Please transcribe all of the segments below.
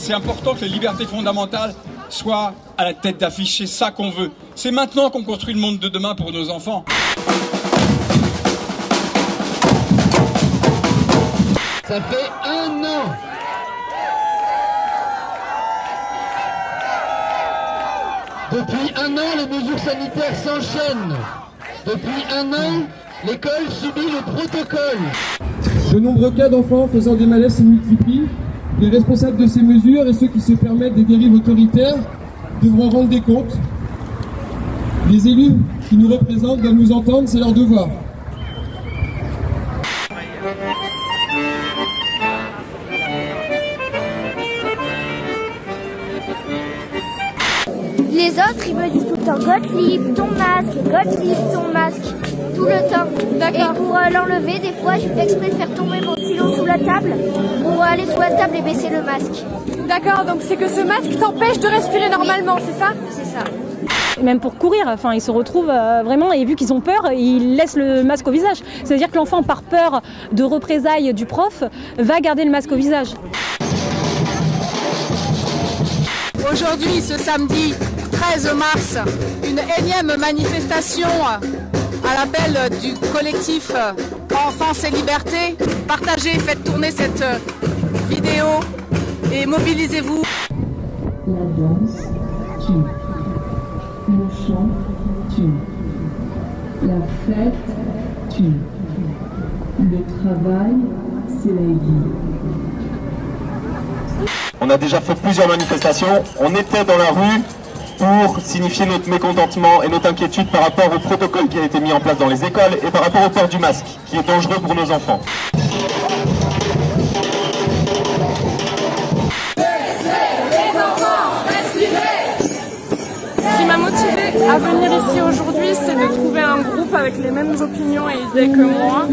C'est important que les libertés fondamentales soient à la tête d'affiche. C'est ça qu'on veut. C'est maintenant qu'on construit le monde de demain pour nos enfants. Ça fait 1 an. Depuis 1 an, les mesures sanitaires s'enchaînent. Depuis 1 an, l'école subit le protocole. De nombreux cas d'enfants faisant des malaises se multiplient. Les responsables de ces mesures et ceux qui se permettent des dérives autoritaires devront rendre des comptes. Les élus qui nous représentent doivent nous entendre, c'est leur devoir. Les autres, ils me disent tout le temps Gottlieb, ton masque, tout le temps. D'accord. Et pour l'enlever, des fois, je fais exprès de faire tomber mon stylo sous la table pour aller sous la table et baisser le masque. D'accord, donc c'est que ce masque t'empêche de respirer normalement, oui. C'est ça? C'est ça. Et même pour courir, enfin, ils se retrouvent vraiment, et vu qu'ils ont peur, ils laissent le masque au visage. C'est-à-dire que l'enfant, par peur de représailles du prof, va garder le masque au visage. Aujourd'hui, ce samedi 13 mars, une énième manifestation à l'appel du collectif Enfance et Liberté. Partagez, faites tourner cette vidéo et mobilisez-vous. La danse tue, le chant tue, la fête tue, le travail c'est la vie. On a déjà fait plusieurs manifestations, on était dans la rue pour signifier notre mécontentement et notre inquiétude par rapport au protocole qui a été mis en place dans les écoles et par rapport au port du masque, qui est dangereux pour nos enfants. Ce qui m'a motivée à venir ici aujourd'hui, c'est de trouver un groupe avec les mêmes opinions et idées que moi.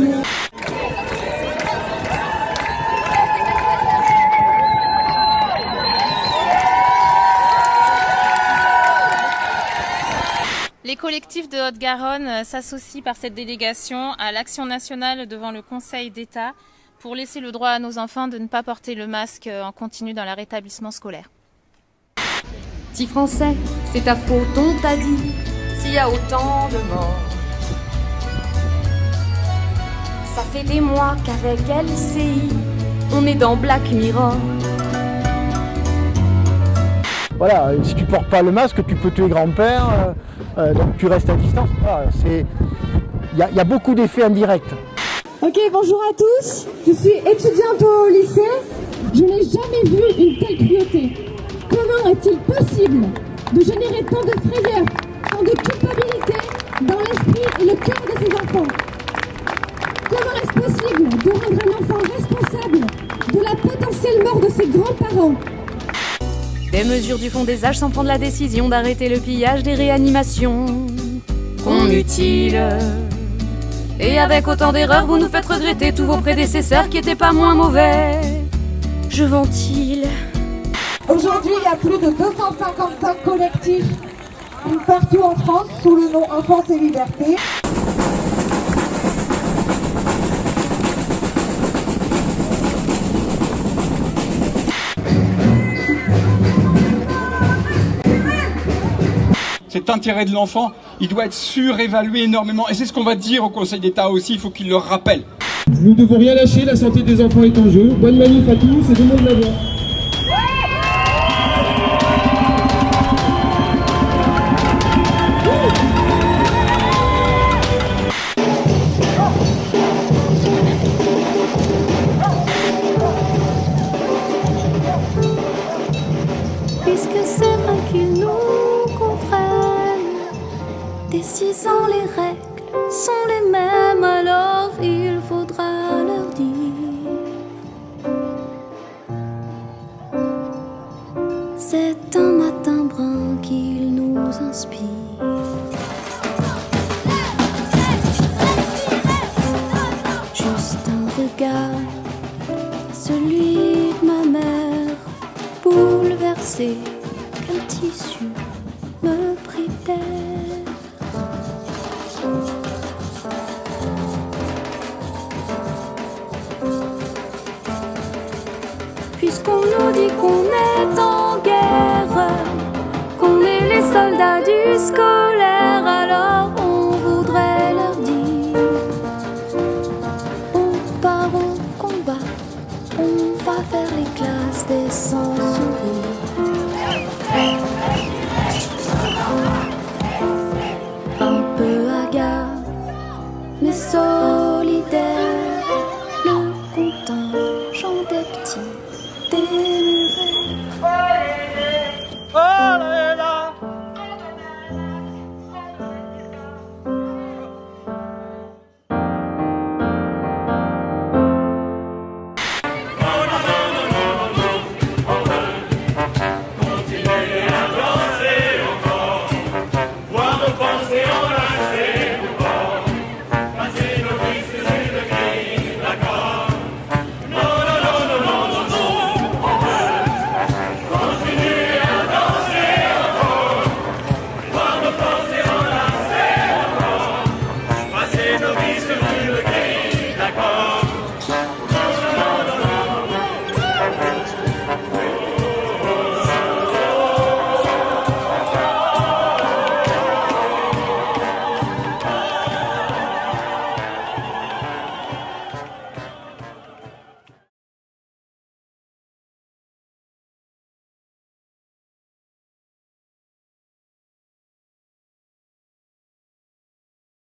Les collectifs de Haute-Garonne s'associent par cette délégation à l'action nationale devant le Conseil d'État pour laisser le droit à nos enfants de ne pas porter le masque en continu dans leur établissement scolaire. Petit français, c'est ta faute, on t'a dit, s'il y a autant de morts. Ça fait des mois qu'avec LCI, on est dans Black Mirror. Voilà, si tu portes pas le masque, tu peux tuer grand-père, donc tu restes à distance. Voilà, y a beaucoup d'effets indirects. Ok, bonjour à tous. Je suis étudiante au lycée. Je n'ai jamais vu une telle cruauté. Comment est-il possible de générer tant de frayeur, tant de culpabilité dans l'esprit et le cœur de ces enfants? Comment est-ce possible de rendre un enfant responsable de la potentielle mort de ses grands-parents? Des mesures du fond des âges sans prendre la décision d'arrêter le pillage des réanimations qu'on mutile. Et avec autant d'erreurs, vous nous faites regretter tous vos prédécesseurs qui étaient pas moins mauvais. Je ventile. Aujourd'hui, il y a plus de 255 collectifs partout en France sous le nom Enfance et Liberté. Cet intérêt de l'enfant, il doit être surévalué énormément. Et c'est ce qu'on va dire au Conseil d'État aussi, il faut qu'il le rappelle. Nous ne devons rien lâcher, la santé des enfants est en jeu. Bonne manif à tous et demande la voix. Puisque c'est vrai qu'ils nous comprennent, dès 6 ans les règles sont les mêmes, alors il faudra leur dire. C'est un matin brun qu'il nous inspire. Juste un regard, celui de ma mère, bouleversé, qu'un tissu me prit d'air. Puisqu'on nous dit qu'on est soldats du scolaire.